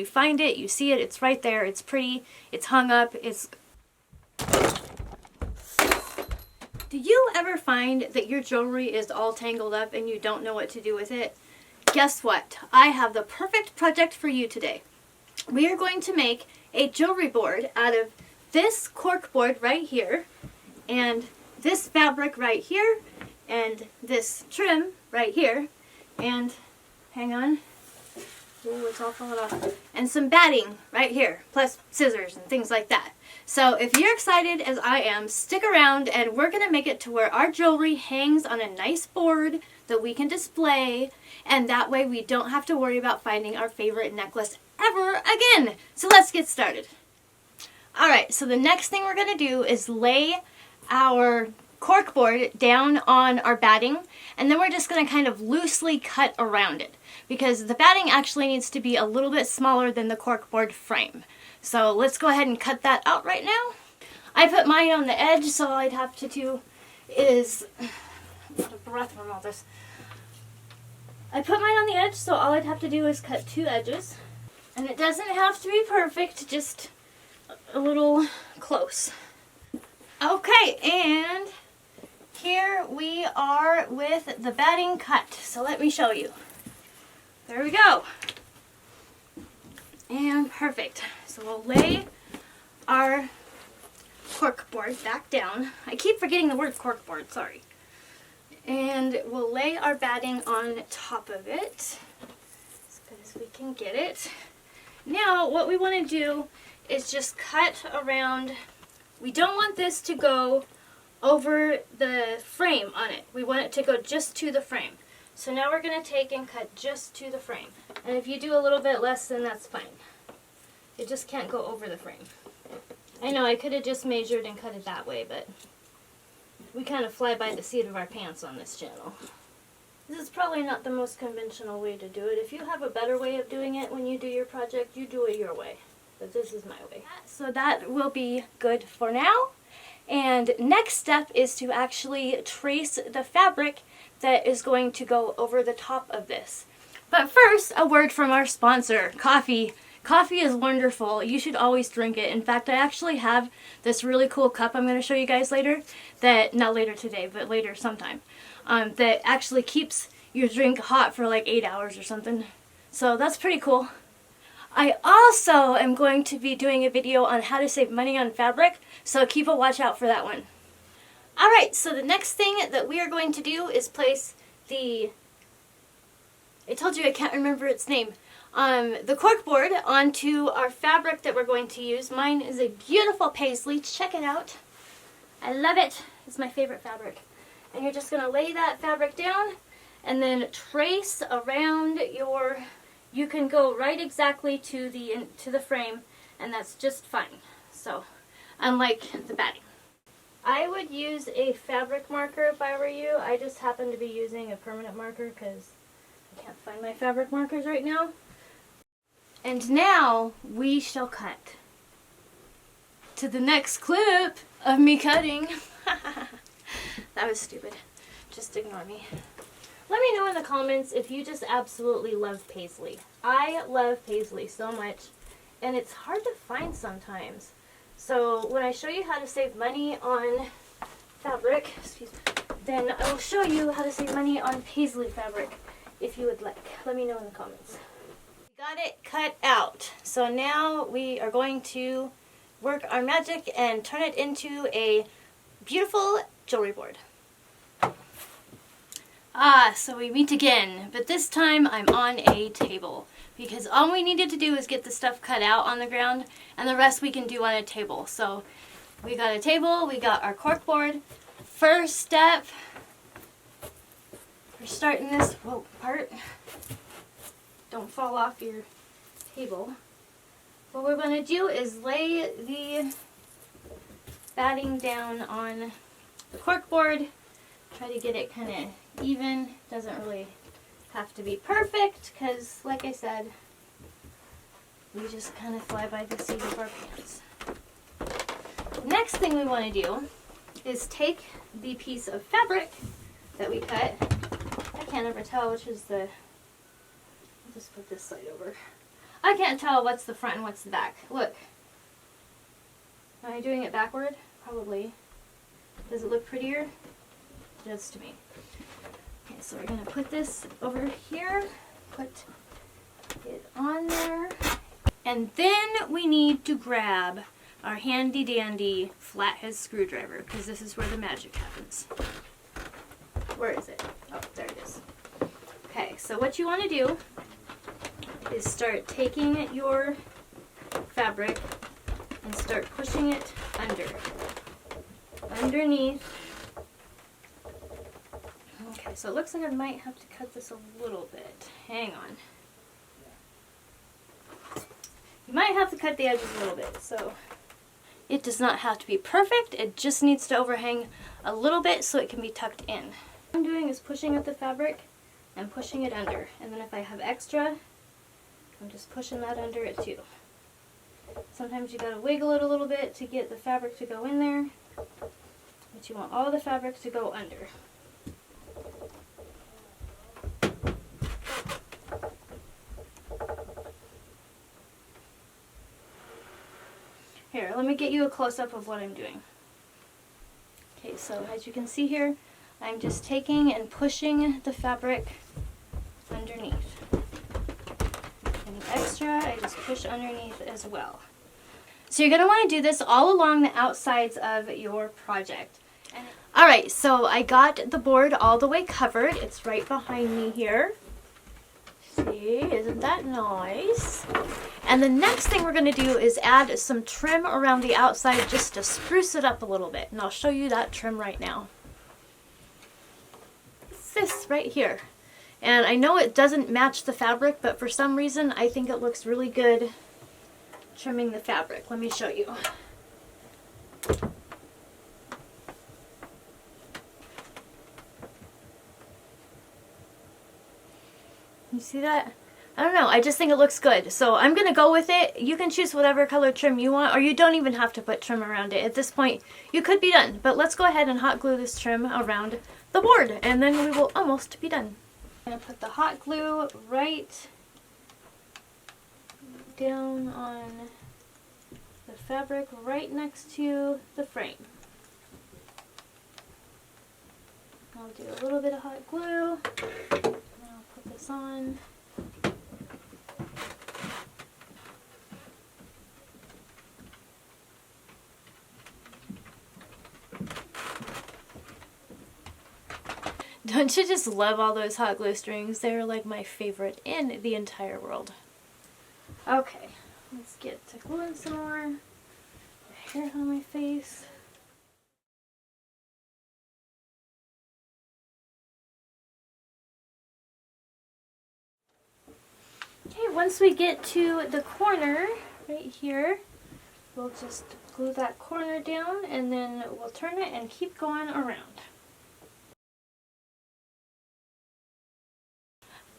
You find it, you see it, it's right there, it's pretty, it's hung up, it's... Do you ever find that your jewelry is all tangled up and you don't know what to do with it? Guess what? I have the perfect project for you today. We are going to make a jewelry board out of this cork board right here, and this fabric right here, and this trim right here, and hang on, ooh, it's all falling off, and some batting right here, plus scissors and things like that. So if you're excited as I am, stick around and we're going to make it to where our jewelry hangs on a nice board that we can display, and that way we don't have to worry about finding our favorite necklace ever again. So let's get started. Alright, so the next thing we're going to do is lay our cork board down on our batting, and then we're just going to kind of loosely cut around it because the batting actually needs to be a little bit smaller than the cork board frame. So let's go ahead and cut that out right now. I put mine on the edge, so all I'd have to do is... I'm out of breath from all this. I put mine on the edge, so all I'd have to do is cut two edges. And it doesn't have to be perfect, just a little close. Okay, and here we are with the batting cut. So let me show you. There we go. And perfect. So we'll lay our cork board back down. I keep forgetting the word cork board, sorry. And we'll lay our batting on top of it as good as we can get it. Now what we want to do is just cut around. We don't want this to go over the frame on it. We want it to go just to the frame. So now we're going to take and cut just to the frame. And if you do a little bit less, then that's fine. It just can't go over the frame. I know I could have just measured and cut it that way, but we kind of fly by the seat of our pants on this channel. This is probably not the most conventional way to do it. If you have a better way of doing it when you do your project, you do it your way. But this is my way. So that will be good for now. And next step is to actually trace the fabric that is going to go over the top of this. But first, a word from our sponsor, coffee. Coffee is wonderful. You should always drink it. In fact, I actually have this really cool cup I'm going to show you guys later, that, not later today, but later sometime, that actually keeps your drink hot for like 8 hours or something. So that's pretty cool. I also am going to be doing a video on how to save money on fabric, so keep a watch out for that one. Alright, so the next thing that we are going to do is place the, I told you I can't remember its name, the cork board onto our fabric that we're going to use. Mine is a beautiful paisley. Check it out. I love it. It's my favorite fabric. And you're just going to lay that fabric down and then trace around your... You can go right exactly to the frame, and that's just fine. So, unlike the batting. I would use a fabric marker if I were you. I just happen to be using a permanent marker because I can't find my fabric markers right now. And now we shall cut to the next clip of me cutting. That was stupid. Just ignore me. Let me know in the comments if you just absolutely love paisley. I love paisley so much, and it's hard to find sometimes. So when I show you how to save money on fabric, then I will show you how to save money on paisley fabric if you would like. Let me know in the comments. We got it cut out. So now we are going to work our magic and turn it into a beautiful jewelry board. So we meet again, but this time I'm on a table because all we needed to do is get the stuff cut out on the ground, and the rest we can do on a table. So we got a table, we got our cork board. First step, we're starting this part. Don't fall off your table. What we're going to do is lay the batting down on the cork board. Try to get it kind of even. Doesn't really have to be perfect because, like I said, we just kind of fly by the seat of our pants. Next thing we want to do is take the piece of fabric that we cut. I can't ever tell which is the... I'll just put this side over. I can't tell what's the front and what's the back. Look. Am I doing it backward? Probably. Does it look prettier? It does to me. Okay, so we're going to put this over here. Put it on there. And then we need to grab our handy dandy flathead screwdriver, because this is where the magic happens. Where is it? Oh, there it is. Okay, so what you want to do is start taking your fabric and start pushing it underneath. Okay, so it looks like I might have to cut this a little bit. Hang on. You might have to cut the edges a little bit, so it does not have to be perfect. It just needs to overhang a little bit so it can be tucked in. What I'm doing is pushing up the fabric and pushing it under, and then if I have extra, I'm just pushing that under it too. Sometimes you gotta wiggle it a little bit to get the fabric to go in there, but you want all the fabric to go under. Here, let me get you a close-up of what I'm doing. Okay, so as you can see here, I'm just taking and pushing the fabric underneath. Any extra, I just push underneath as well. So you're going to want to do this all along the outsides of your project. Alright, so I got the board all the way covered. It's right behind me here. See, isn't that nice? And the next thing we're going to do is add some trim around the outside just to spruce it up a little bit. And I'll show you that trim right now. It's this right here. And I know it doesn't match the fabric, but for some reason I think it looks really good trimming the fabric. Let me show you. You see that? I don't know, I just think it looks good. So I'm going to go with it. You can choose whatever color trim you want, or you don't even have to put trim around it. At this point, you could be done. But let's go ahead and hot glue this trim around the board, and then we will almost be done. I'm going to put the hot glue right down on the fabric right next to the frame. I'll do a little bit of hot glue, and I'll put this on. Don't you just love all those hot glue strings? They're like my favorite in the entire world. Okay, let's get to gluing some more. The hair on my face. Okay, once we get to the corner right here, we'll just glue that corner down, and then we'll turn it and keep going around.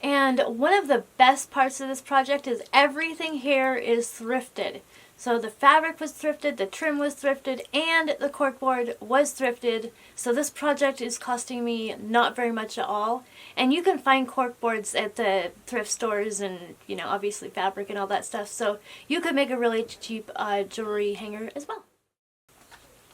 And one of the best parts of this project is everything here is thrifted. So the fabric was thrifted, the trim was thrifted, and the corkboard was thrifted. So this project is costing me not very much at all. And you can find corkboards at the thrift stores and, you know, obviously fabric and all that stuff. So you could make a really cheap jewelry hanger as well.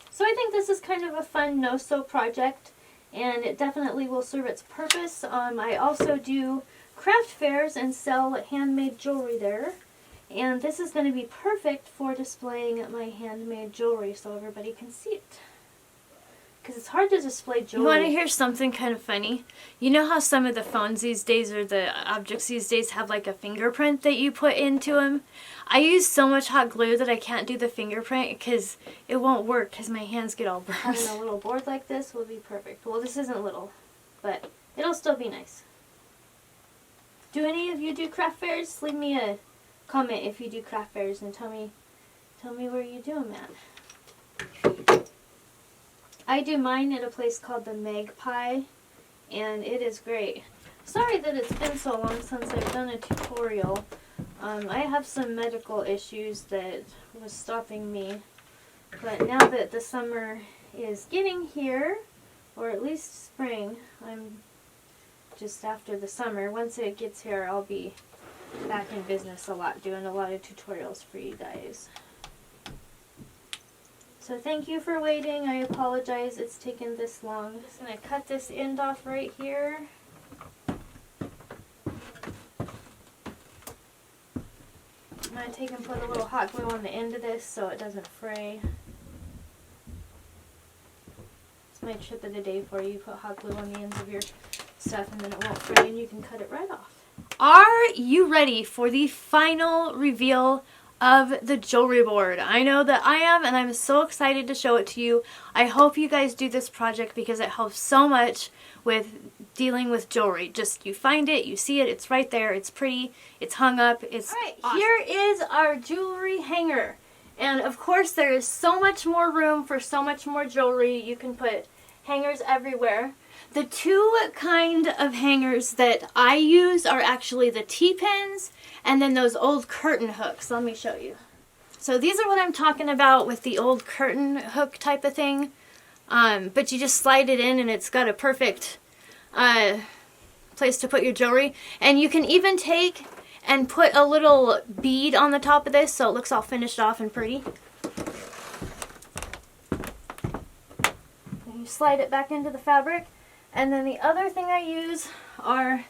So I think this is kind of a fun no-sew project, and it definitely will serve its purpose. I also do craft fairs and sell handmade jewelry there. And this is going to be perfect for displaying my handmade jewelry so everybody can see it. Because it's hard to display jewelry. You want to hear something kind of funny? You know how some of the phones these days, or the objects these days, have like a fingerprint that you put into them? I use so much hot glue that I can't do the fingerprint because it won't work because my hands get all burnt. Having a little board like this will be perfect. Well, this isn't little, but it'll still be nice. Do any of you do craft fairs? Leave me a comment if you do craft fairs and tell me where you do them at. I do mine at a place called the Magpie, and it is great. Sorry that it's been so long since I've done a tutorial. I have some medical issues that was stopping me, but now that the summer is getting here, or at least spring, I'm just after the summer. Once it gets here, I'll be back in business a lot, doing a lot of tutorials for you guys. So thank you for waiting. I apologize it's taken this long. I'm just going to cut this end off right here. I'm going to take and put a little hot glue on the end of this so it doesn't fray. It's my tip of the day for you. Put hot glue on the ends of your stuff and then it won't fray and you can cut it right off. Are you ready for the final reveal of the jewelry board? I know that I am, and I'm so excited to show it to you. I hope you guys do this project because it helps so much with dealing with jewelry. Just you find it, you see it, it's right there, it's pretty, it's hung up, it's awesome. Here is our jewelry hanger. And of course there is so much more room for so much more jewelry. You can put hangers everywhere. The two kind of hangers that I use are actually the T-pins and then those old curtain hooks. Let me show you. So these are what I'm talking about with the old curtain hook type of thing. But you just slide it in and it's got a perfect place to put your jewelry. And you can even take and put a little bead on the top of this so it looks all finished off and pretty. And you slide it back into the fabric. And then the other thing I use are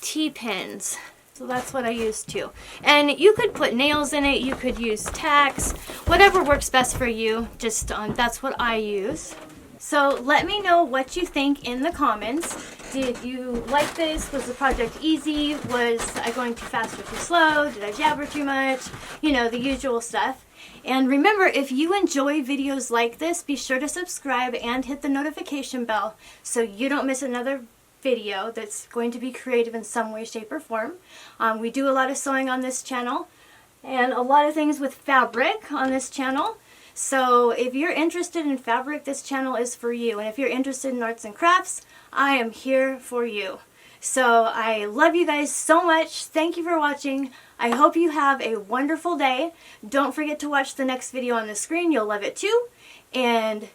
T-pins. So that's what I use too. And you could put nails in it, you could use tacks, whatever works best for you. Just that's what I use. So let me know what you think in the comments. Did you like this? Was the project easy? Was I going too fast or too slow? Did I jabber too much? You know, the usual stuff. And remember, if you enjoy videos like this, be sure to subscribe and hit the notification bell so you don't miss another video that's going to be creative in some way, shape, or form. We do a lot of sewing on this channel and a lot of things with fabric on this channel. So if you're interested in fabric, this channel is for you. And if you're interested in arts and crafts, I am here for you. So I love you guys so much. Thank you for watching. I hope you have a wonderful day. Don't forget to watch the next video on the screen. You'll love it too. And